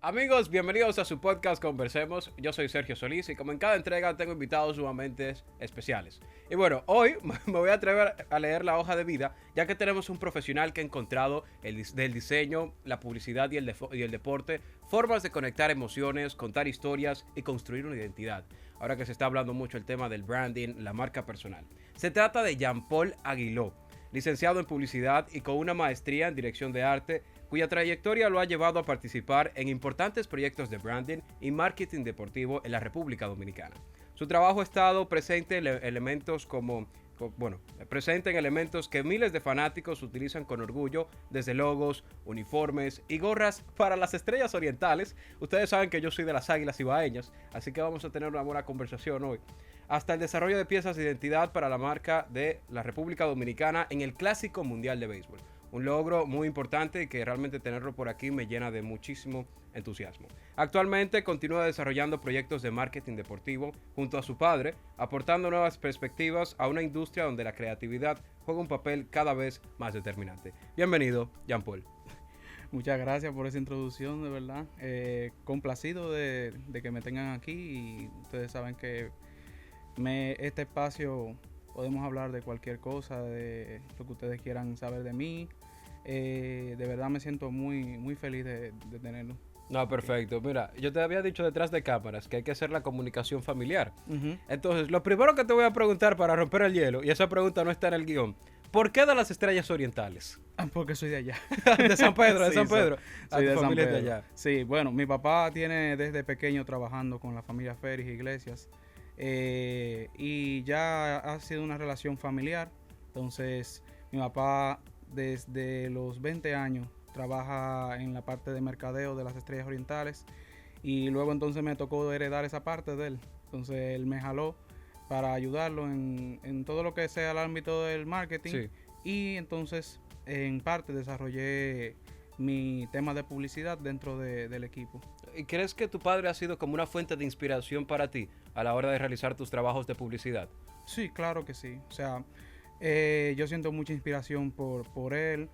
Amigos, bienvenidos a su podcast Conversemos. Yo soy Sergio Solís y como en cada entrega tengo invitados sumamente especiales. Y bueno, hoy me voy a atrever a leer la hoja de vida, ya que tenemos un profesional que ha encontrado del diseño, la publicidad y el deporte, formas de conectar emociones, contar historias y construir una identidad. Ahora que se está hablando mucho el tema del branding, la marca personal. Se trata de Jean-Paul Aguiló, licenciado en publicidad y con una maestría en dirección de arte, cuya trayectoria lo ha llevado a participar en importantes proyectos de branding y marketing deportivo en la República Dominicana. Su trabajo ha estado presente en elementos presente en elementos que miles de fanáticos utilizan con orgullo, desde logos, uniformes y gorras para las estrellas orientales. Ustedes saben que yo soy de las Águilas Ibaeñas, así que vamos a tener una buena conversación hoy. Hasta el desarrollo de piezas de identidad para la marca de la República Dominicana en el Clásico Mundial de Béisbol. Un logro muy importante y que realmente tenerlo por aquí me llena de muchísimo entusiasmo. Actualmente continúa desarrollando proyectos de marketing deportivo junto a su padre, aportando nuevas perspectivas a una industria donde la creatividad juega un papel cada vez más determinante. Bienvenido, Jean-Paul. Muchas gracias por esa introducción, de verdad. Complacido de que me tengan aquí y ustedes saben que este espacio podemos hablar de cualquier cosa, de lo que ustedes quieran saber de mí. De verdad me siento muy feliz de tenerlo. No, perfecto. Mira, yo te había dicho detrás de cámaras que hay que hacer la comunicación familiar. Entonces, lo primero que te voy a preguntar para romper el hielo, y esa pregunta no está en el guión, ¿por qué de las estrellas orientales? Porque soy de allá. De San Pedro, de Sí, San Pedro. Soy de San familia Pedro. de allá. Sí, bueno, mi papá tiene desde pequeño trabajando con la familia Félix Iglesias. Y ya ha sido una relación familiar. Entonces, mi papá desde los 20 años trabaja en la parte de mercadeo de las estrellas orientales y luego entonces me tocó heredar esa parte de él. Entonces él me jaló para ayudarlo en todo lo que sea el ámbito del marketing. Sí. Y entonces en parte desarrollé mi tema de publicidad dentro del equipo. ¿Y crees que tu padre ha sido como una fuente de inspiración para ti a la hora de realizar tus trabajos de publicidad? Sí, claro que sí. O sea, yo siento mucha inspiración por él,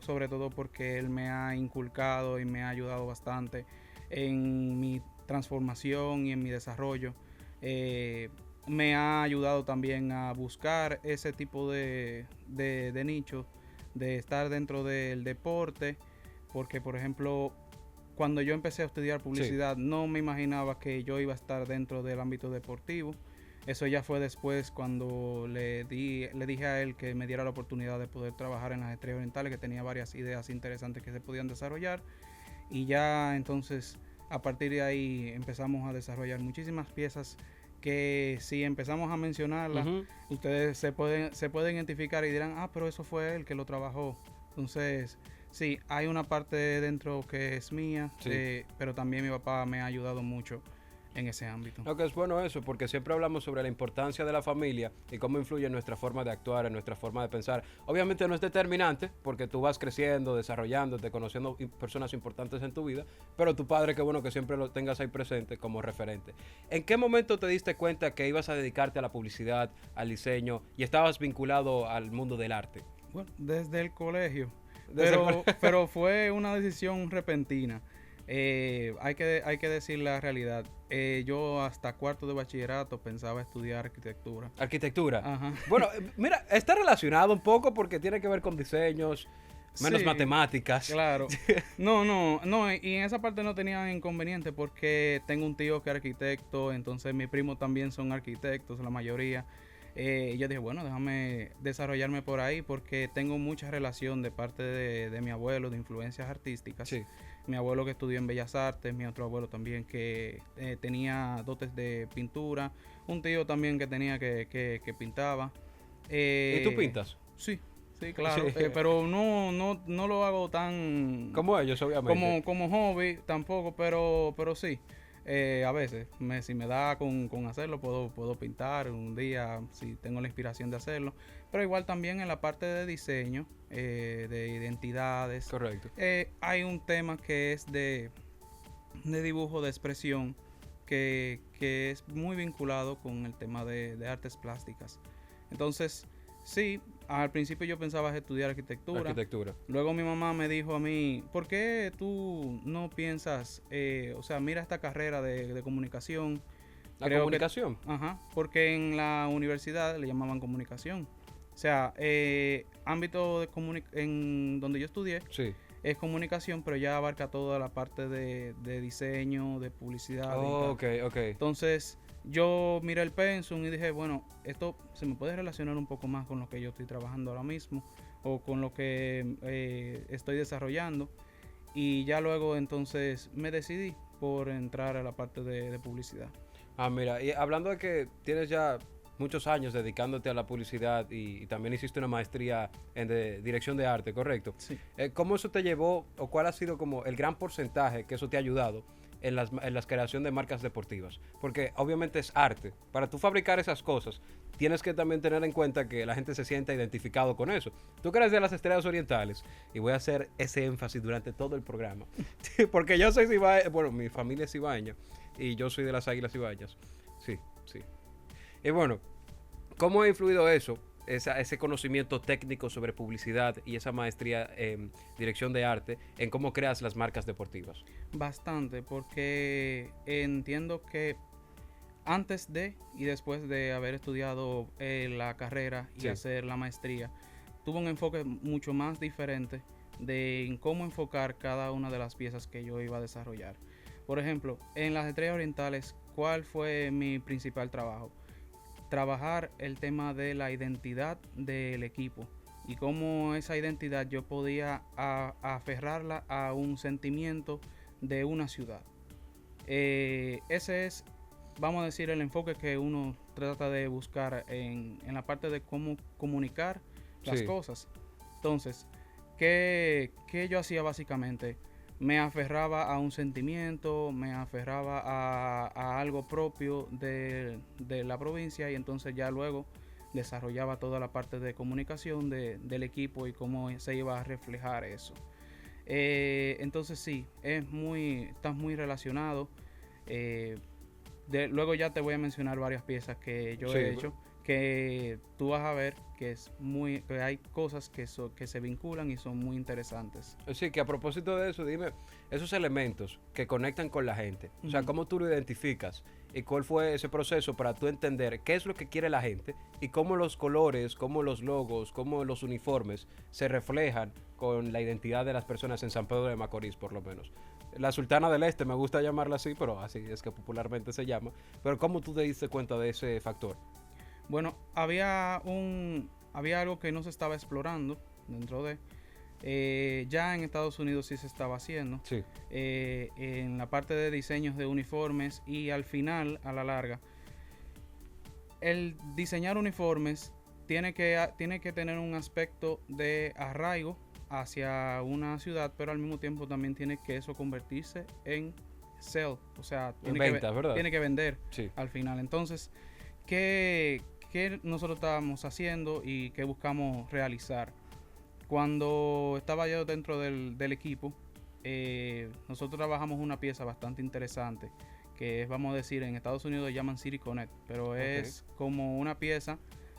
sobre todo porque él me ha inculcado y me ha ayudado bastante en mi transformación y en mi desarrollo. Me ha ayudado también a buscar ese tipo de nicho, de estar dentro del deporte, porque por ejemplo, cuando yo empecé a estudiar publicidad, no me imaginaba que yo iba a estar dentro del ámbito deportivo. Eso ya fue después cuando le dije a él que me diera la oportunidad de poder trabajar en las estrellas orientales, que tenía varias ideas interesantes que se podían desarrollar. Y ya entonces, a partir de ahí, empezamos a desarrollar muchísimas piezas que si empezamos a mencionarlas, ustedes se pueden identificar y dirán, pero eso fue él que lo trabajó. Entonces, sí, hay una parte dentro que es mía, pero también mi papá me ha ayudado mucho en ese ámbito. Lo que es bueno eso, porque siempre hablamos sobre la importancia de la familia y cómo influye en nuestra forma de actuar, en nuestra forma de pensar. Obviamente no es determinante, porque tú vas creciendo, desarrollándote, conociendo personas importantes en tu vida, pero tu padre, qué bueno que siempre lo tengas ahí presente como referente. ¿En qué momento te diste cuenta que ibas a dedicarte a la publicidad, al diseño y estabas vinculado al mundo del arte? Bueno, desde el colegio, Desde pero fue una decisión repentina. Hay que decir la realidad. Yo hasta cuarto de bachillerato pensaba estudiar arquitectura. Arquitectura. Ajá. Bueno, mira, está relacionado un poco porque tiene que ver con diseños, menos Sí, matemáticas. Claro. No, y en esa parte no tenía inconveniente porque tengo un tío que es arquitecto, entonces mis primos también son arquitectos, la mayoría. Y yo dije, bueno, déjame desarrollarme por ahí porque tengo mucha relación de parte de mi abuelo, de influencias artísticas. Sí. Mi abuelo que estudió en Bellas Artes, mi otro abuelo también que tenía dotes de pintura, un tío también que tenía que pintaba. ¿Y tú pintas? Sí, claro, Sí. pero no lo hago tan Como ellos, obviamente. como hobby tampoco, pero sí. A veces, si me da con hacerlo, puedo pintar un día, si tengo la inspiración de hacerlo. Pero igual también en la parte de diseño, de identidades. Correcto. Hay un tema que es de dibujo, de expresión, que es muy vinculado con el tema de artes plásticas. Entonces, sí, al principio yo pensaba estudiar arquitectura. Arquitectura. Luego mi mamá me dijo a mí, ¿por qué tú no piensas, o sea, mira esta carrera de comunicación? La Creo comunicación. Ajá, porque en la universidad le llamaban comunicación. O sea, ámbito en donde yo estudié Sí. es comunicación, pero ya abarca toda la parte de diseño, de publicidad. Y tal. Ok, ok. Entonces, yo miré el pensum y dije, bueno, esto se me puede relacionar un poco más con lo que yo estoy trabajando ahora mismo o con lo que estoy desarrollando. Y ya luego entonces me decidí por entrar a la parte de publicidad. Ah, mira, y hablando de que tienes ya muchos años dedicándote a la publicidad y también hiciste una maestría en dirección de arte, ¿correcto? Sí. ¿Cómo eso te llevó o cuál ha sido como el gran porcentaje que eso te ha ayudado en la creación de marcas deportivas? Porque obviamente es arte. Para tú fabricar esas cosas, tienes que también tener en cuenta que la gente se sienta identificado con eso. Tú que eres de las Estrellas Orientales, y voy a hacer ese énfasis durante todo el programa, porque yo soy cibaeño, bueno, mi familia es cibaeña, y yo soy de las Águilas Cibaeñas. Sí, sí. Y bueno, ¿cómo ha influido eso? Ese conocimiento técnico sobre publicidad y esa maestría en dirección de arte en cómo creas las marcas deportivas. Bastante, porque entiendo que antes de y después de haber estudiado la carrera y Sí. hacer la maestría, tuve un enfoque mucho más diferente de en cómo enfocar cada una de las piezas que yo iba a desarrollar. Por ejemplo, en las Estrellas Orientales, ¿cuál fue mi principal trabajo? Trabajar el tema de la identidad del equipo y cómo esa identidad yo podía aferrarla a un sentimiento de una ciudad. Ese es, vamos a decir, el enfoque que uno trata de buscar en la parte de cómo comunicar las Sí. cosas. Entonces, ¿qué yo hacía básicamente? Me aferraba a un sentimiento, me aferraba a algo propio de la provincia y entonces ya luego desarrollaba toda la parte de comunicación del equipo y cómo se iba a reflejar eso. Entonces sí, está muy relacionado. Luego ya te voy a mencionar varias piezas que yo Sí. he hecho, que tú vas a ver que que hay cosas que se vinculan y son muy interesantes. Sí, que a propósito de eso, dime, esos elementos que conectan con la gente, o sea, Ujú. ¿cómo tú lo identificas? ¿Y cuál fue ese proceso para tú entender qué es lo que quiere la gente y cómo los colores, cómo los logos, cómo los uniformes se reflejan con la identidad de las personas en San Pedro de Macorís, por lo menos? La Sultana del Este, me gusta llamarla así, pero así es que popularmente se llama. Pero ¿cómo tú te diste cuenta de ese factor? Bueno, había algo que no se estaba explorando dentro de. Ya en Estados Unidos sí se estaba haciendo. Sí. En la parte de diseños de uniformes y al final, a la larga, el diseñar uniformes tiene que tener un aspecto de arraigo hacia una ciudad, pero al mismo tiempo también tiene que eso convertirse en sell, o sea, Venta, ¿verdad? tiene que vender Sí. al final. Entonces, ¿qué nosotros estábamos haciendo y qué buscamos realizar? Cuando estaba yo dentro del equipo, nosotros trabajamos una pieza bastante interesante, que es, vamos a decir, en Estados Unidos llaman City Connect, pero es como una pieza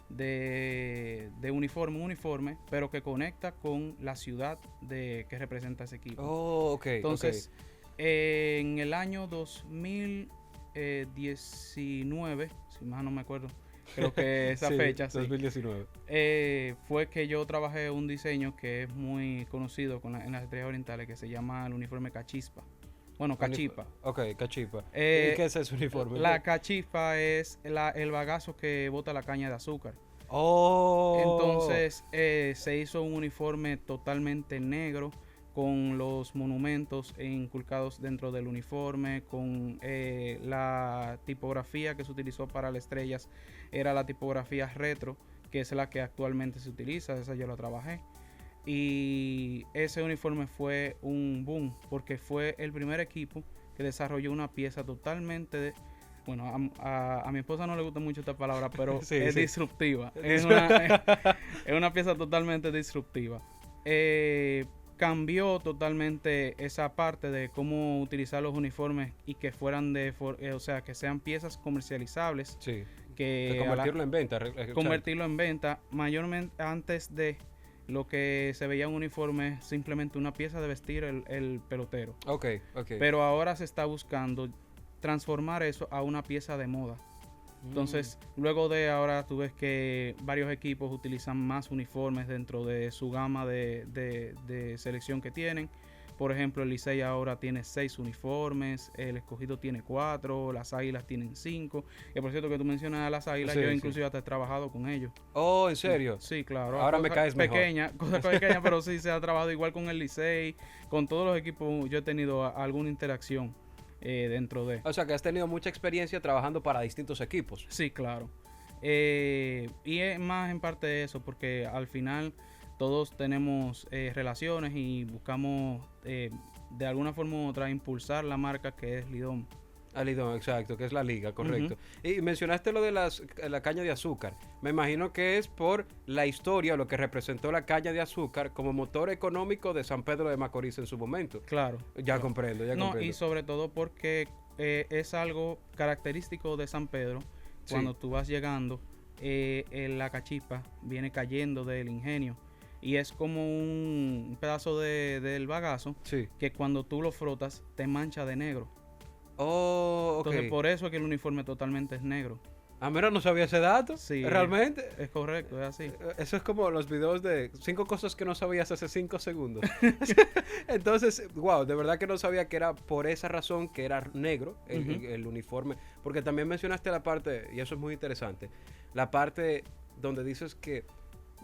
de uniforme, pero que conecta con la ciudad que representa ese equipo. Oh, ok. Entonces, en el año 2019, si más no me acuerdo, creo que esa Sí, fecha, sí, 2019. fue que yo trabajé un diseño que es muy conocido en las Estrellas Orientales, que se llama el uniforme Cachispa. Bueno, Cachipa. Ok, cachipa. Eh, ¿Y qué es ese uniforme? La cachispa es el bagazo que bota la caña de azúcar. Oh. Entonces se hizo un uniforme totalmente negro con los monumentos inculcados dentro del uniforme, con la tipografía que se utilizó para las estrellas, era la tipografía retro, que es la que actualmente se utiliza, esa yo la trabajé. Y ese uniforme fue un boom, porque fue el primer equipo que desarrolló una pieza totalmente bueno, a mi esposa no le gusta mucho esta palabra, pero Sí, es sí. disruptiva. Es una pieza totalmente disruptiva. Cambió totalmente esa parte de cómo utilizar los uniformes y que fueran o sea, que sean piezas comercializables, Sí. que De convertirlo en venta. convertirlo en venta, mayormente antes de lo que se veía en un uniforme, simplemente una pieza de vestir el pelotero. Ok. Pero ahora se está buscando transformar eso a una pieza de moda. Entonces, luego de ahora tú ves que varios equipos utilizan más uniformes dentro de su gama de selección que tienen. Por ejemplo, el Licey ahora tiene 6 uniformes, el Escogido tiene 4, las Águilas tienen 5. Y por cierto que tú mencionas a las Águilas, Sí, yo sí. inclusive hasta he trabajado con ellos. Oh, ¿en serio? Sí, claro. Ahora me caes mejor. Cosas pequeñas, pero sí se ha trabajado igual con el Licey, con todos los equipos. Yo he tenido alguna interacción dentro de. O sea, que has tenido mucha experiencia trabajando para distintos equipos. Sí, claro. Y es más en parte de eso, porque al final todos tenemos relaciones y buscamos de alguna forma u otra impulsar la marca que es Lidom. Lidom, exacto, que es la liga, correcto. Y mencionaste lo de la caña de azúcar. Me imagino que es por la historia, lo que representó la caña de azúcar como motor económico de San Pedro de Macorís en su momento. Claro. Ya comprendo. Y sobre todo porque es algo característico de San Pedro. Cuando tú vas llegando, la cachipa viene cayendo del ingenio. Y es como un pedazo del bagazo que cuando tú lo frotas te mancha de negro. Oh, ok. Entonces por eso es que el uniforme totalmente es negro. Ah, mira, no sabía ese dato. Sí. ¿Realmente? Es correcto, es así. Eso es como los videos de 5 cosas que no sabías hace 5 segundos. Entonces, wow, de verdad que no sabía que era por esa razón que era negro el uniforme. Porque también mencionaste la parte, y eso es muy interesante, la parte donde dices que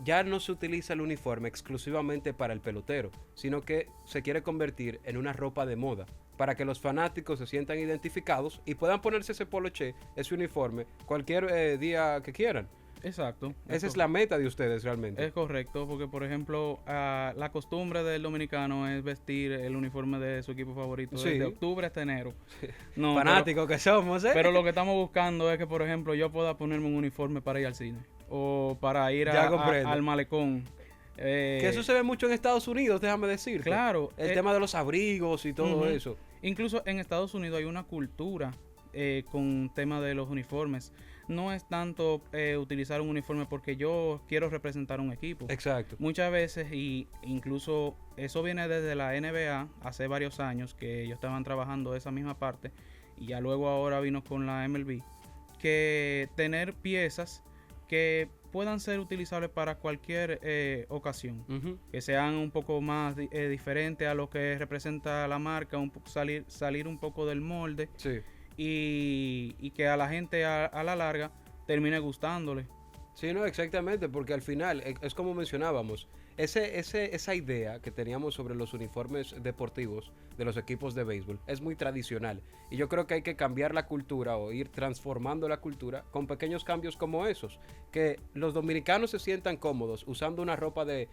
ya no se utiliza el uniforme exclusivamente para el pelotero, sino que se quiere convertir en una ropa de moda, para que los fanáticos se sientan identificados y puedan ponerse ese poloché, ese uniforme, cualquier día que quieran. Exacto. Esa es la meta de ustedes realmente. Es correcto, porque por ejemplo, la costumbre del dominicano es vestir el uniforme de su equipo favorito desde octubre hasta enero. No, fanáticos que somos, ¿eh? Pero lo que estamos buscando es que, por ejemplo, yo pueda ponerme un uniforme para ir al cine o para ir al malecón. Que eso se ve mucho en Estados Unidos, déjame decirte. Claro. El tema de los abrigos y todo eso. Incluso en Estados Unidos hay una cultura con tema de los uniformes. No es tanto utilizar un uniforme porque yo quiero representar un equipo. Exacto. Muchas veces, y incluso eso viene desde la NBA, hace varios años que ellos estaban trabajando esa misma parte, y ya luego ahora vino con la MLB, que tener piezas que puedan ser utilizables para cualquier ocasión, que sean un poco más diferentes a lo que representa la marca, salir un poco del molde. Sí. Y que a la gente a la larga termine gustándole. Sí, no, exactamente, porque al final es como mencionábamos, esa idea que teníamos sobre los uniformes deportivos de los equipos de béisbol es muy tradicional, y yo creo que hay que cambiar la cultura o ir transformando la cultura con pequeños cambios como esos, que los dominicanos se sientan cómodos usando una ropa de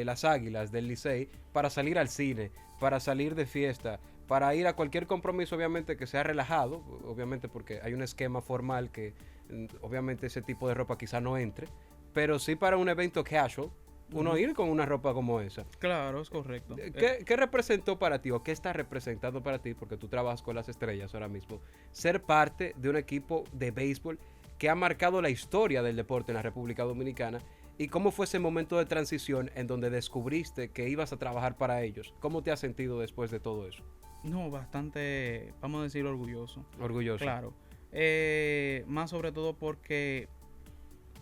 las Águilas, del Licey, para salir al cine, para salir de fiesta, para ir a cualquier compromiso, obviamente que sea relajado, obviamente porque hay un esquema formal que obviamente ese tipo de ropa quizá no entre, pero sí para un evento casual, uno ir con una ropa como esa. Claro, es correcto. ¿Qué representó para ti o qué está representando para ti, porque tú trabajas con las estrellas ahora mismo, ser parte de un equipo de béisbol que ha marcado la historia del deporte en la República Dominicana? ¿Y cómo fue ese momento de transición en donde descubriste que ibas a trabajar para ellos? ¿Cómo te has sentido después de todo eso? No, bastante, vamos a decir, orgulloso. Orgulloso. Claro. Más sobre todo porque,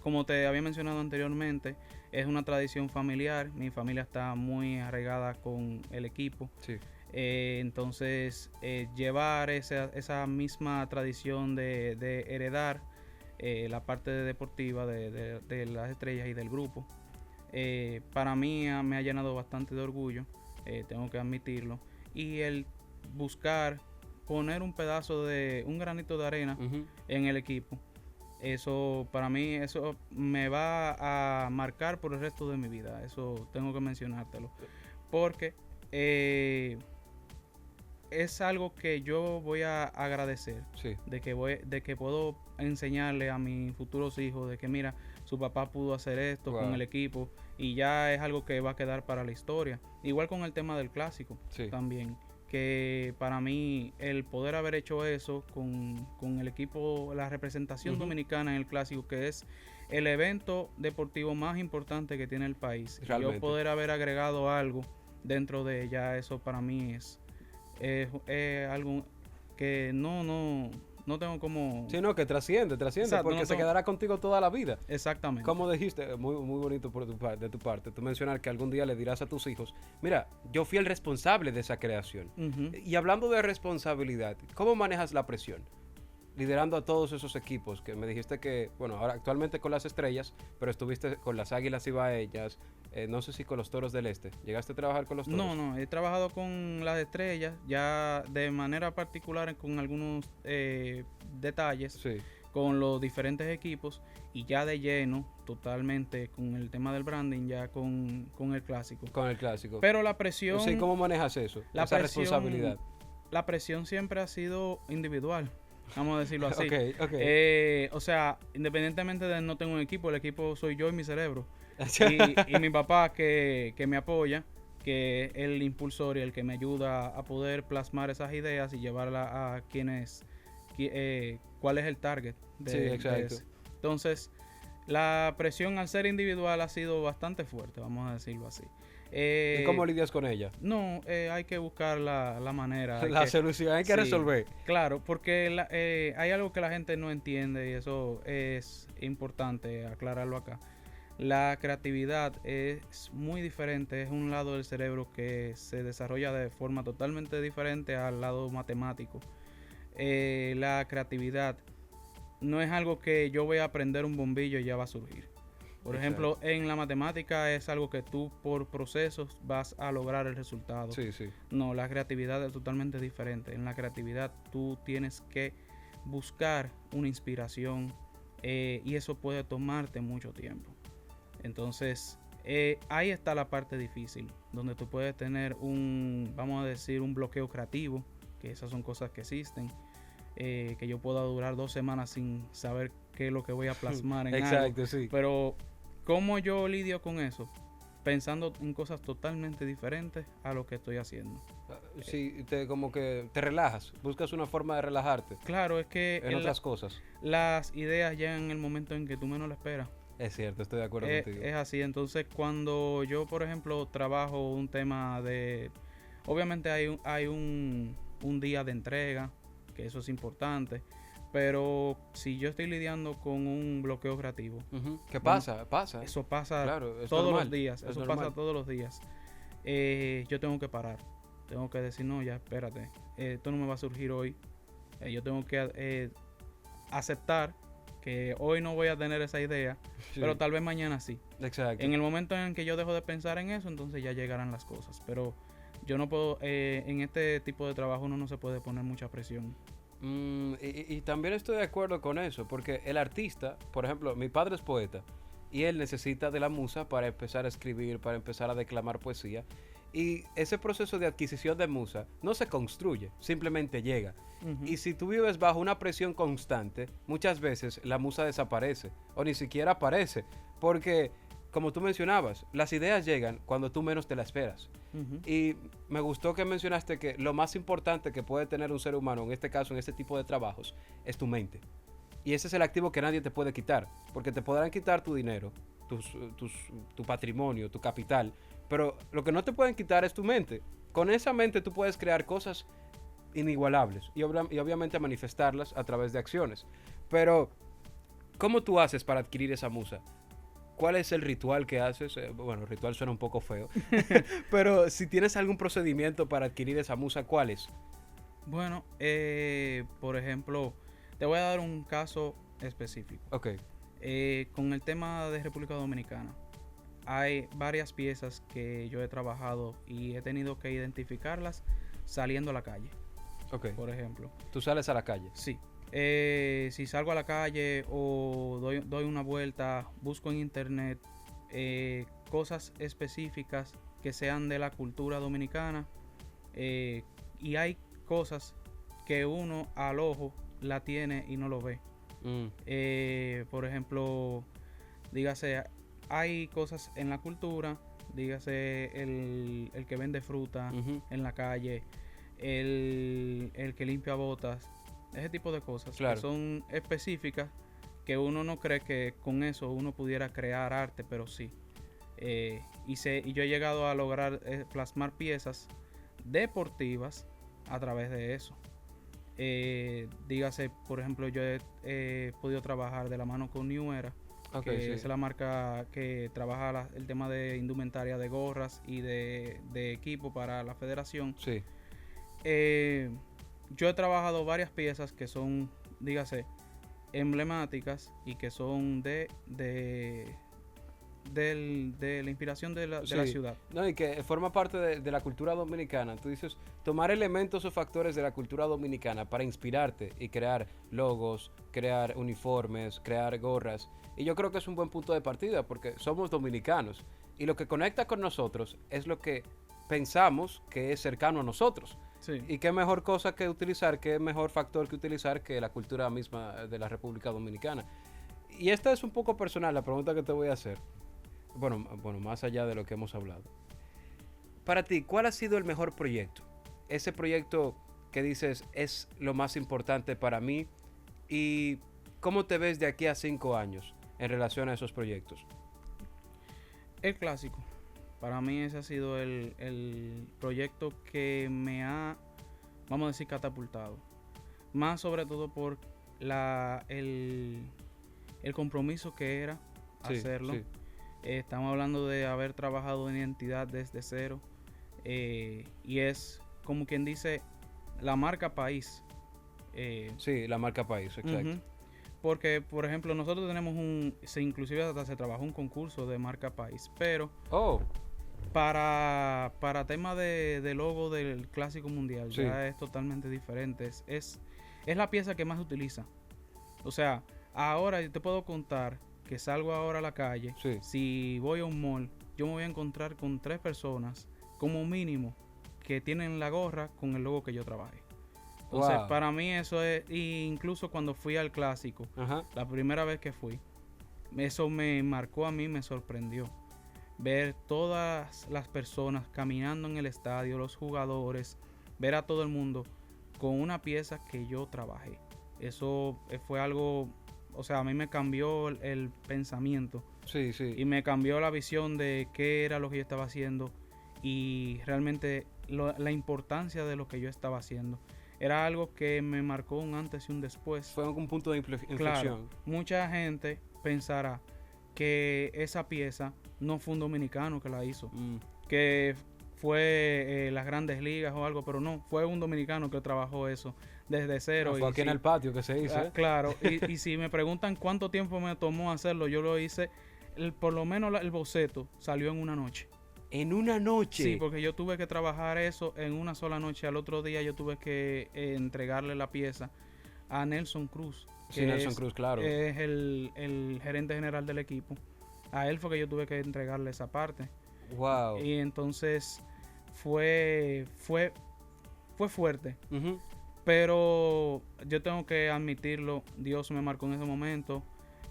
como te había mencionado anteriormente, es una tradición familiar. Mi familia está muy arraigada con el equipo. Sí. Entonces, llevar esa misma tradición de heredar la parte deportiva de las estrellas y del grupo, para mí me ha llenado bastante de orgullo, tengo que admitirlo. Y el buscar poner un granito de arena en el equipo, eso para mí, eso me va a marcar por el resto de mi vida. Eso tengo que mencionártelo, porque es algo que yo voy a agradecer, de que puedo enseñarle a mis futuros hijos de que mira, su papá pudo hacer esto con el equipo, y ya es algo que va a quedar para la historia. Igual con el tema del clásico también, que para mí el poder haber hecho eso con el equipo, la representación dominicana en el Clásico, que es el evento deportivo más importante que tiene el país, y yo poder haber agregado algo dentro de ella, eso para mí es algo que no tengo como... Sí, no, que trasciende, Exacto, porque no se tengo... quedará contigo toda la vida. Exactamente. Como dijiste, muy, muy bonito de tu parte, tú mencionar que algún día le dirás a tus hijos, mira, yo fui el responsable de esa creación. Y hablando de responsabilidad, ¿cómo manejas la presión? Liderando a todos esos equipos, que me dijiste que, bueno, ahora actualmente con las Estrellas, pero estuviste con las Águilas Ibaeñas, no sé si con los Toros del Este. ¿Llegaste a trabajar con los Toros? No, he trabajado con las Estrellas, ya de manera particular con algunos detalles, Sí. con los diferentes equipos, y ya de lleno, totalmente, con el tema del branding, ya con el Clásico. Con el Clásico. Pero la presión... Sí, ¿cómo manejas eso? Esa responsabilidad. La presión siempre ha sido individual, vamos a decirlo así. Okay. O sea, independientemente de no tengo un equipo, el equipo soy yo y mi cerebro. y mi papá que me apoya, que es el impulsor y el que me ayuda a poder plasmar esas ideas y llevarlas a quienes, cuál es el target sí, exacto. Entonces, la presión al ser individual ha sido bastante fuerte, vamos a decirlo así. ¿Y cómo lidias con ella? No, hay que buscar la manera. La solución, hay que resolver. Claro, porque hay algo que la gente no entiende y eso es importante aclararlo acá. La creatividad es muy diferente, es un lado del cerebro que se desarrolla de forma totalmente diferente al lado matemático. La creatividad no es algo que yo voy a prender un bombillo y ya va a surgir. Por ejemplo, en la matemática es algo que tú por procesos vas a lograr el resultado. Sí, sí. No, la creatividad es totalmente diferente. En la creatividad tú tienes que buscar una inspiración y eso puede tomarte mucho tiempo. Entonces, ahí está la parte difícil, donde tú puedes tener vamos a decir, un bloqueo creativo, que esas son cosas que existen, que yo pueda durar 2 semanas sin saber qué es lo que voy a plasmar en Exacto, algo. Sí. Pero, ¿cómo yo lidio con eso? Pensando en cosas totalmente diferentes a lo que estoy haciendo. Sí, como que te relajas, buscas una forma de relajarte. Claro, es que en otras cosas. Las ideas llegan en el momento en que tú menos lo esperas. Es cierto, estoy de acuerdo contigo. Es así, entonces cuando yo, por ejemplo, trabajo un tema de... Obviamente hay un día de entrega, que eso es importante, pero si yo estoy lidiando con un bloqueo creativo... ¿Qué pasa? Pasa. Eso pasa claro, todos los días, eso pasa todos los días. Yo tengo que parar, tengo que decir, no, ya, espérate, esto no me va a surgir hoy. Yo tengo que aceptar que hoy no voy a tener esa idea, pero tal vez mañana sí. Exacto. En el momento en que yo dejo de pensar en eso, entonces ya llegarán las cosas. Pero yo no puedo, en este tipo de trabajo uno no se puede poner mucha presión. Y también estoy de acuerdo con eso, porque el artista, por ejemplo, mi padre es poeta y él necesita de la musa para empezar a escribir, para empezar a declamar poesía. Y ese proceso de adquisición de musa no se construye, simplemente llega. Y si tú vives bajo una presión constante, muchas veces la musa desaparece o ni siquiera aparece. Porque, como tú mencionabas, las ideas llegan cuando tú menos te la esperas. Y me gustó que mencionaste que lo más importante que puede tener un ser humano, en este caso, en este tipo de trabajos, es tu mente. Y ese es el activo que nadie te puede quitar. Porque te podrán quitar tu dinero, tu patrimonio, tu capital. Pero lo que no te pueden quitar es tu mente. Con esa mente tú puedes crear cosas inigualables y obviamente manifestarlas a través de acciones. Pero, ¿cómo tú haces para adquirir esa musa? ¿Cuál es el ritual que haces? Bueno, ritual suena un poco feo. Pero si tienes algún procedimiento para adquirir esa musa, ¿cuál es? Bueno, por ejemplo, te voy a dar un caso específico. Ok. Con el tema de República Dominicana. Hay varias piezas que yo he trabajado y he tenido que identificarlas saliendo a la calle. Ok. Por ejemplo. ¿Tú sales a la calle? Sí. Si salgo a la calle o doy una vuelta, busco en internet cosas específicas que sean de la cultura dominicana y hay cosas que uno al ojo la tiene y no lo ve. Por ejemplo, dígase, hay cosas en la cultura, dígase el que vende fruta en la calle, el que limpia botas, ese tipo de cosas Claro. que son específicas, que uno no cree que con eso uno pudiera crear arte, pero sí. Y yo he llegado a lograr plasmar piezas deportivas a través de eso. Dígase, por ejemplo, yo he podido trabajar de la mano con New Era, Ok, que sí. es la marca que trabaja el tema de indumentaria de gorras y de equipo para la federación. Sí. Yo he trabajado varias piezas que son, dígase, emblemáticas y que son de la inspiración de la Sí. ciudad. No, y que forma parte de la cultura dominicana. Tú dices, tomar elementos o factores de la cultura dominicana para inspirarte y crear logos, crear uniformes, crear gorras. Y yo creo que es un buen punto de partida porque somos dominicanos. Y lo que conecta con nosotros es lo que pensamos que es cercano a nosotros. Sí. Y qué mejor cosa que utilizar, qué mejor factor que utilizar que la cultura misma de la República Dominicana. Y esta es un poco personal, la pregunta que te voy a hacer. Bueno, más allá de lo que hemos hablado. Para ti, ¿cuál ha sido el mejor proyecto? Ese proyecto que dices es lo más importante para mí. ¿Y cómo te ves de aquí a 5 años en relación a esos proyectos? El clásico. Para mí ese ha sido el proyecto que me ha, vamos a decir, catapultado. Más sobre todo por el compromiso que era Sí, hacerlo. sí. Estamos hablando de haber trabajado en identidad desde cero. Y es, como quien dice, la marca país. Sí, la marca país, exacto. Ujú. Porque, por ejemplo, nosotros tenemos inclusive hasta se trabajó un concurso de marca país, pero Oh, para tema de logo del Clásico Mundial Sí. ya es totalmente diferente. Es la pieza que más se utiliza. O sea, ahora yo te puedo contar que salgo ahora a la calle, sí. si voy a un mall, yo me voy a encontrar con 3 personas, como mínimo, que tienen la gorra con el logo que yo trabajé. Entonces, Wow. para mí eso es, y incluso cuando fui al Clásico, Ajá. la primera vez que fui, eso me marcó a mí, me sorprendió. Ver todas las personas caminando en el estadio, los jugadores, ver a todo el mundo con una pieza que yo trabajé. Eso fue algo, o sea, a mí me cambió el pensamiento Sí, sí. y me cambió la visión de qué era lo que yo estaba haciendo y realmente la importancia de lo que yo estaba haciendo. Era algo que me marcó un antes y un después. Fue un punto de inflexión. Claro, mucha gente pensará que esa pieza no fue un dominicano que la hizo, Mm. que fue las Grandes Ligas o algo, pero no, fue un dominicano que trabajó eso desde cero. Ah, fue y aquí en sí, el patio que se dice. ah, claro, y si me preguntan cuánto tiempo me tomó hacerlo, yo lo hice, por lo menos el boceto salió en una noche. En una noche. Sí, porque yo tuve que trabajar eso en una sola noche. Al otro día yo tuve que entregarle la pieza a Nelson Cruz. Sí, que Nelson Cruz, claro. Es el gerente general del equipo. A él fue que yo tuve que entregarle esa parte. Wow. Y entonces fue fuerte. Ujú. Pero yo tengo que admitirlo, Dios me marcó en ese momento.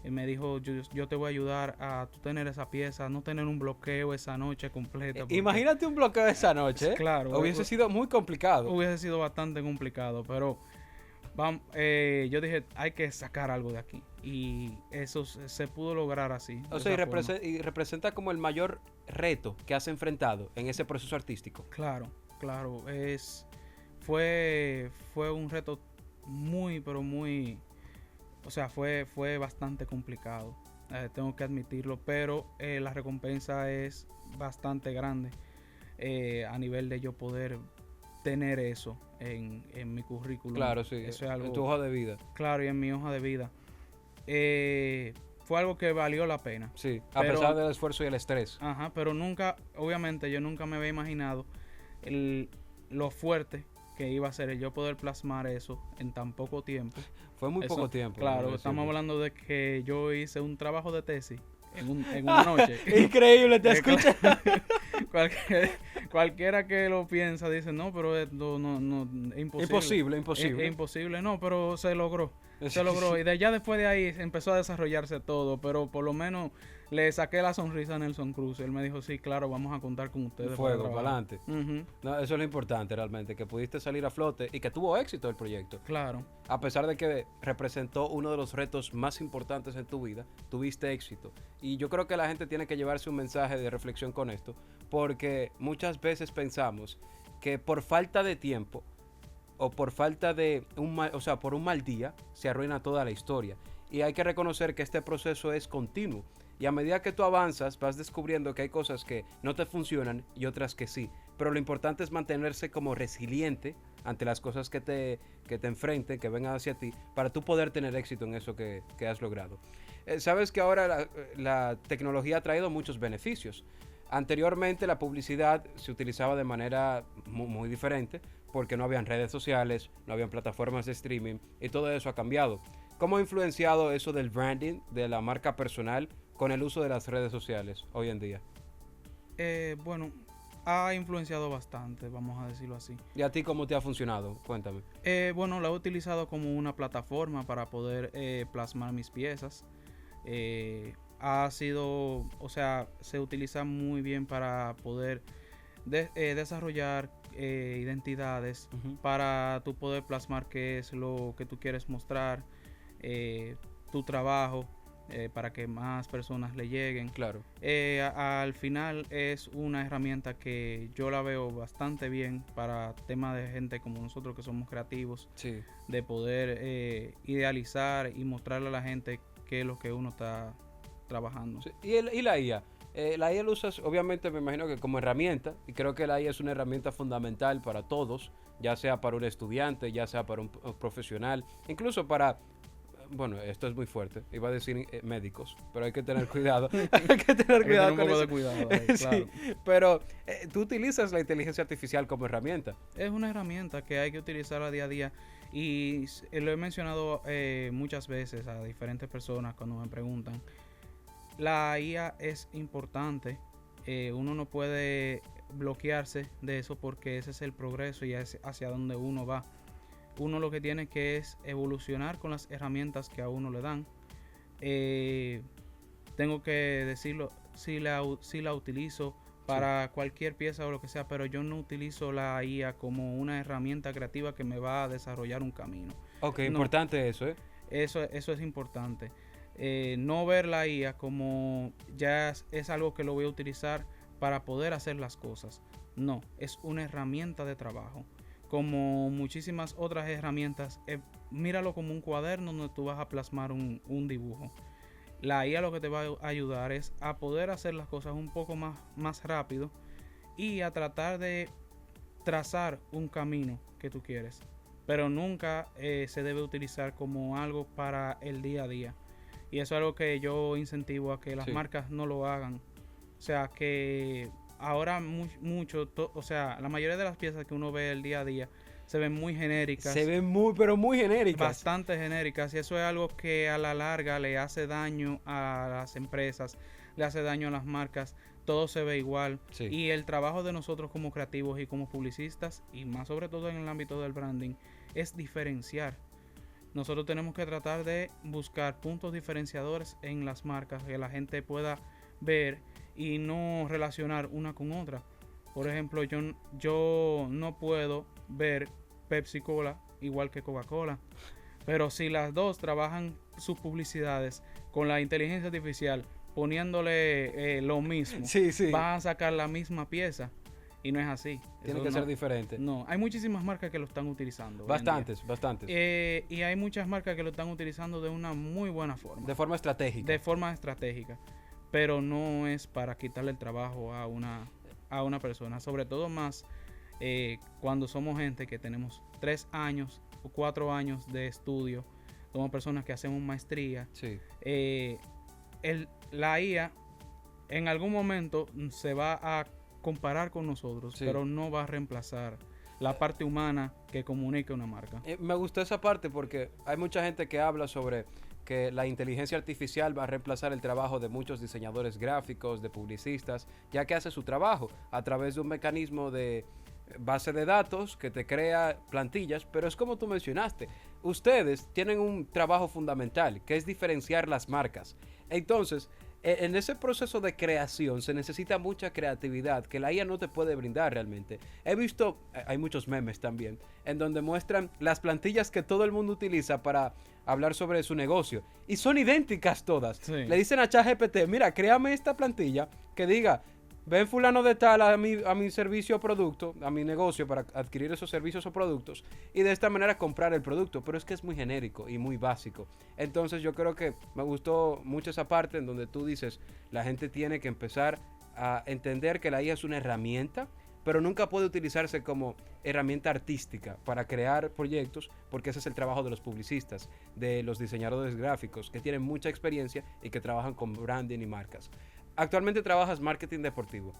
Y me dijo, yo te voy a ayudar a tú tener esa pieza, no tener un bloqueo esa noche completa. porque Imagínate un bloqueo esa noche. ¿Eh? Claro. Hubiese sido muy complicado. Hubiese sido bastante complicado, pero yo dije, hay que sacar algo de aquí. Y eso se pudo lograr así. O de sea, esa forma. y representa como el mayor reto que has enfrentado en ese proceso artístico. Claro. Fue un reto muy, pero muy... O sea, fue bastante complicado. Tengo que admitirlo, pero la recompensa es bastante grande a nivel de yo poder tener eso en mi currículum. Claro, sí. Eso es algo, En tu hoja de vida. claro, y en mi hoja de vida. Fue algo que valió la pena. Sí. A Pero- pesar del esfuerzo y el estrés. Ajá, pero nunca, obviamente yo nunca me había imaginado lo fuerte que iba a ser el yo poder plasmar eso en tan poco tiempo. Fue muy Eso, poco tiempo. Claro, déjame estamos decirlo. hablando de que yo hice un trabajo de tesis en una noche. Increíble, te Eh, escucho. Cualquiera que lo piensa dice, no, pero esto no, es imposible. Imposible. Es imposible, no, pero se logró. Se logró. Y ya después de ahí empezó a desarrollarse todo. Pero por lo menos le saqué la sonrisa a Nelson Cruz. Él me dijo, sí, claro, vamos a contar con ustedes. Fuego, para adelante. Uh-huh. No, eso es lo importante realmente, que pudiste salir a flote y que tuvo éxito el proyecto. Claro. A pesar de que representó uno de los retos más importantes en tu vida, tuviste éxito. Y yo creo que la gente tiene que llevarse un mensaje de reflexión con esto, porque muchas veces pensamos que por falta de tiempo o por falta de por un mal día se arruina toda la historia. Y hay que reconocer que este proceso es continuo. Y a medida que tú avanzas, vas descubriendo que hay cosas que no te funcionan y otras que sí. Pero lo importante es mantenerse como resiliente ante las cosas que te enfrenten, que vengan hacia ti, para tú poder tener éxito en eso que has logrado. Sabes que ahora la tecnología ha traído muchos beneficios. Anteriormente la publicidad se utilizaba de manera muy diferente porque no habían redes sociales, no habían plataformas de streaming y todo eso ha cambiado. ¿Cómo ha influenciado eso del branding, de la marca personal, con el uso de las redes sociales hoy en día? Bueno, ha influenciado bastante, vamos a decirlo así. ¿Y a ti cómo te ha funcionado? Cuéntame. Bueno, la he utilizado como una plataforma para poder plasmar mis piezas. Ha sido, o sea, se utiliza muy bien para poder desarrollar identidades, Uh-huh. para tú poder plasmar qué es lo que tú quieres mostrar, tu trabajo, para que más personas le lleguen. Claro. Al final es una herramienta que yo la veo bastante bien para temas de gente como nosotros que somos creativos, Sí. de poder idealizar y mostrarle a la gente qué es lo que uno está trabajando. Sí. ¿Y la IA? La IA lo usas, obviamente, me imagino que como herramienta, y creo que la IA es una herramienta fundamental para todos, ya sea para un estudiante, ya sea para un profesional, incluso para, bueno, esto es muy fuerte, iba a decir médicos, pero hay que tener cuidado. Hay que tener cuidado un con poco eso. de cuidado ahí, claro. Sí, pero tú utilizas la inteligencia artificial como herramienta. Es una herramienta que hay que utilizar a día a día y lo he mencionado muchas veces a diferentes personas cuando me preguntan. La IA es importante, uno no puede bloquearse de eso porque ese es el progreso y es hacia donde uno va. Uno lo que tiene que es evolucionar con las herramientas que a uno le dan. Tengo que decirlo, sí la utilizo para cualquier pieza o lo que sea, pero yo no utilizo la IA como una herramienta creativa que me va a desarrollar un camino. Ok, No. importante eso, ¿eh? Eso es importante. No ver la IA como ya es algo que lo voy a utilizar para poder hacer las cosas. No, es una herramienta de trabajo. Como muchísimas otras herramientas, míralo como un cuaderno donde tú vas a plasmar un dibujo. La IA lo que te va a ayudar es a poder hacer las cosas un poco más rápido y a tratar de trazar un camino que tú quieres. Pero nunca se debe utilizar como algo para el día a día. Y eso es algo que yo incentivo a que las marcas no lo hagan. O sea, que ahora o sea, la mayoría de las piezas que uno ve el día a día se ven muy genéricas. Se ven pero muy genéricas. Bastante genéricas. Y eso es algo que a la larga le hace daño a las empresas, le hace daño a las marcas. Todo se ve igual. Sí. Y el trabajo de nosotros como creativos y como publicistas, y más sobre todo en el ámbito del branding, es diferenciar. Nosotros tenemos que tratar de buscar puntos diferenciadores en las marcas que la gente pueda ver y no relacionar una con otra. Por ejemplo, yo no puedo ver Pepsi Cola igual que Coca-Cola, pero si las dos trabajan sus publicidades con la inteligencia artificial poniéndole lo mismo, van a sacar la misma pieza. Y no es así. Tiene que ser diferente. No, hay muchísimas marcas que lo están utilizando. Bastantes. Y hay muchas marcas que lo están utilizando de una muy buena forma. De forma estratégica. De forma estratégica. Pero no es para quitarle el trabajo a una persona. Sobre todo más cuando somos gente que tenemos 3 años o 4 años de estudio. Somos personas que hacemos maestría. Sí. La IA en algún momento se va a comparar con nosotros, pero no va a reemplazar la parte humana que comunica una marca. Me gustó esa parte porque hay mucha gente que habla sobre que la inteligencia artificial va a reemplazar el trabajo de muchos diseñadores gráficos, de publicistas, ya que hace su trabajo a través de un mecanismo de base de datos que te crea plantillas, pero es como tú mencionaste, ustedes tienen un trabajo fundamental, que es diferenciar las marcas. Entonces, en ese proceso de creación se necesita mucha creatividad que la IA no te puede brindar realmente. He visto, hay muchos memes también, en donde muestran las plantillas que todo el mundo utiliza para hablar sobre su negocio. Y son idénticas todas. Sí. Le dicen a ChatGPT, mira, créame esta plantilla que diga, ven fulano de tal a mi servicio o producto, a mi negocio para adquirir esos servicios o productos y de esta manera comprar el producto. Pero es que es muy genérico y muy básico. Entonces yo creo que me gustó mucho esa parte en donde tú dices, la gente tiene que empezar a entender que la IA es una herramienta, pero nunca puede utilizarse como herramienta artística para crear proyectos, porque ese es el trabajo de los publicistas, de los diseñadores gráficos, que tienen mucha experiencia y que trabajan con branding y marcas. Actualmente trabajas marketing deportivo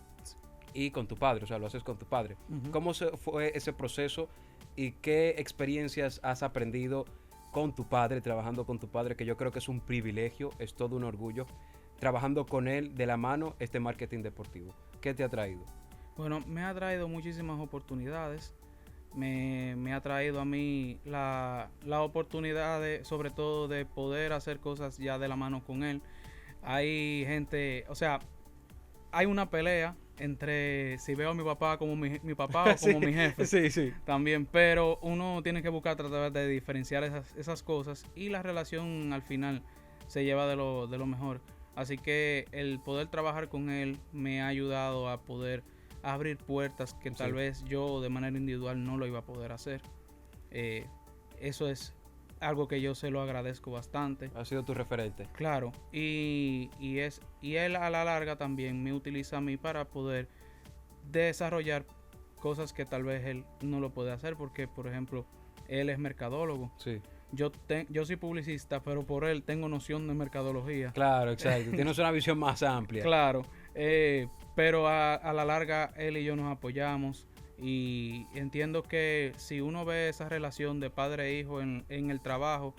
y con tu padre, o sea, lo haces con tu padre. Ujú. ¿Cómo fue ese proceso y qué experiencias has aprendido con tu padre, trabajando con tu padre, que yo creo que es un privilegio, es todo un orgullo, trabajando con él de la mano este marketing deportivo? ¿Qué te ha traído? Bueno, me ha traído muchísimas oportunidades. Me ha traído a mí la oportunidad sobre todo de poder hacer cosas ya de la mano con él. Hay gente, o sea, hay una pelea entre si veo a mi papá como mi papá o como mi jefe. Sí, sí. También, pero uno tiene que buscar tratar de diferenciar esas cosas y la relación al final se lleva de lo mejor. Así que el poder trabajar con él me ha ayudado a poder abrir puertas que tal vez yo de manera individual no lo iba a poder hacer. Eso es algo que yo se lo agradezco bastante. Ha sido tu referente. Claro, y él a la larga también me utiliza a mí para poder desarrollar cosas que tal vez él no lo puede hacer, porque por ejemplo, él es mercadólogo. Sí. Yo soy publicista, pero por él tengo noción de mercadología. Claro, exacto. Tienes una visión más amplia. Claro, pero a la larga él y yo nos apoyamos y entiendo que si uno ve esa relación de padre e hijo en el trabajo,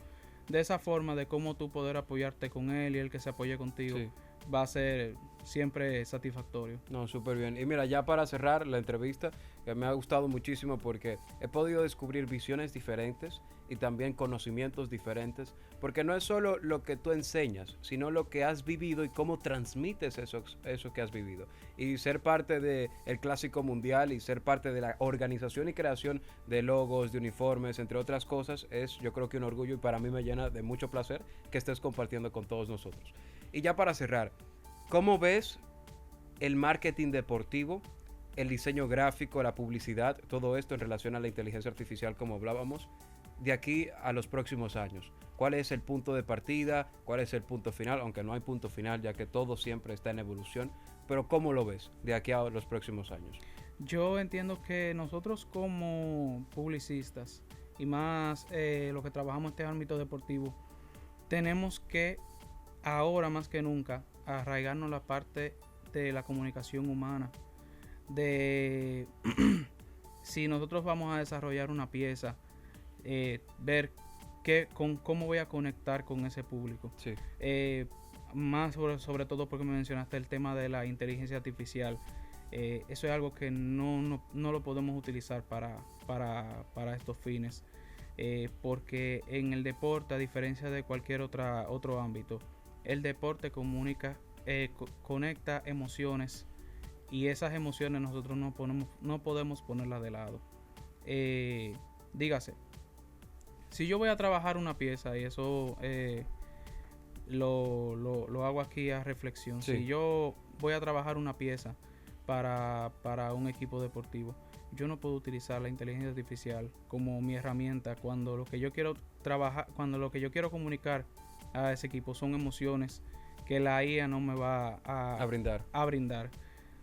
de esa forma de cómo tú poder apoyarte con él y él que se apoye contigo, Sí. va a ser siempre satisfactorio. No, súper bien. Y mira, ya para cerrar la entrevista, que me ha gustado muchísimo porque he podido descubrir visiones diferentes y también conocimientos diferentes, porque no es solo lo que tú enseñas, sino lo que has vivido y cómo transmites eso que has vivido. Y ser parte del Clásico Mundial y ser parte de la organización y creación de logos, de uniformes, entre otras cosas, es yo creo que un orgullo y para mí me llena de mucho placer que estés compartiendo con todos nosotros. Y ya para cerrar, ¿cómo ves el marketing deportivo, el diseño gráfico, la publicidad, todo esto en relación a la inteligencia artificial como hablábamos, de aquí a los próximos años? ¿Cuál es el punto de partida? ¿Cuál es el punto final? Aunque no hay punto final, ya que todo siempre está en evolución. Pero ¿cómo lo ves de aquí a los próximos años? Yo entiendo que nosotros como publicistas y más lo que trabajamos en este ámbito deportivo, tenemos que ahora más que nunca arraigarnos la parte de la comunicación humana, de si nosotros vamos a desarrollar una pieza, ver cómo voy a conectar con ese público. Sí. Más sobre todo porque me mencionaste el tema de la inteligencia artificial. Eso es algo que no lo podemos utilizar para estos fines, porque en el deporte, a diferencia de cualquier otro ámbito, el deporte conecta emociones y esas emociones nosotros no podemos ponerlas de lado. Dígase, si yo voy a trabajar una pieza, y eso lo hago aquí a reflexión, Sí. si yo voy a trabajar una pieza para un equipo deportivo, yo no puedo utilizar la inteligencia artificial como mi herramienta cuando lo que yo quiero trabajar, cuando lo que yo quiero comunicar a ese equipo son emociones que la IA no me va a brindar.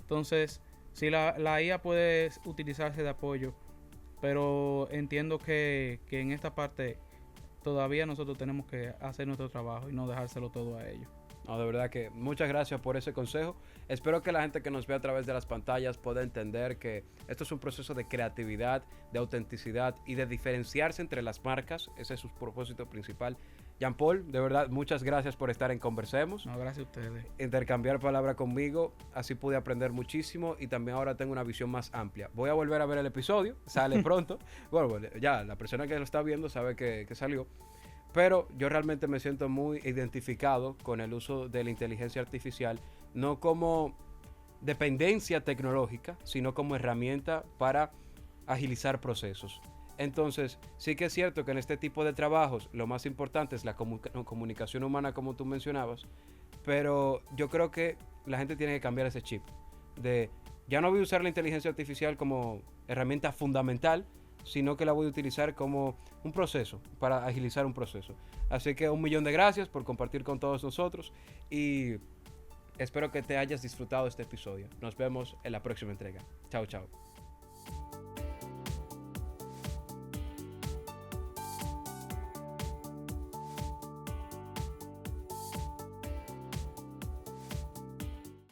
Entonces, si la IA puede utilizarse de apoyo, pero entiendo que en esta parte todavía nosotros tenemos que hacer nuestro trabajo y no dejárselo todo a ellos. No, de verdad que muchas gracias por ese consejo. Espero que la gente que nos ve a través de las pantallas pueda entender que esto es un proceso de creatividad, de autenticidad y de diferenciarse entre las marcas. Ese es su propósito principal, Jean Paul, de verdad, muchas gracias por estar en Conversemos. No, gracias a ustedes. Intercambiar palabras conmigo, así pude aprender muchísimo y también ahora tengo una visión más amplia. Voy a volver a ver el episodio, sale pronto. Bueno, ya la persona que lo está viendo sabe que salió. Pero yo realmente me siento muy identificado con el uso de la inteligencia artificial, no como dependencia tecnológica, sino como herramienta para agilizar procesos. Entonces, sí que es cierto que en este tipo de trabajos lo más importante es la comunicación humana, como tú mencionabas, pero yo creo que la gente tiene que cambiar ese chip de ya no voy a usar la inteligencia artificial como herramienta fundamental, sino que la voy a utilizar como un proceso, para agilizar un proceso. Así que 1.000.000 de gracias por compartir con todos nosotros y espero que te hayas disfrutado este episodio. Nos vemos en la próxima entrega. Chao, chao.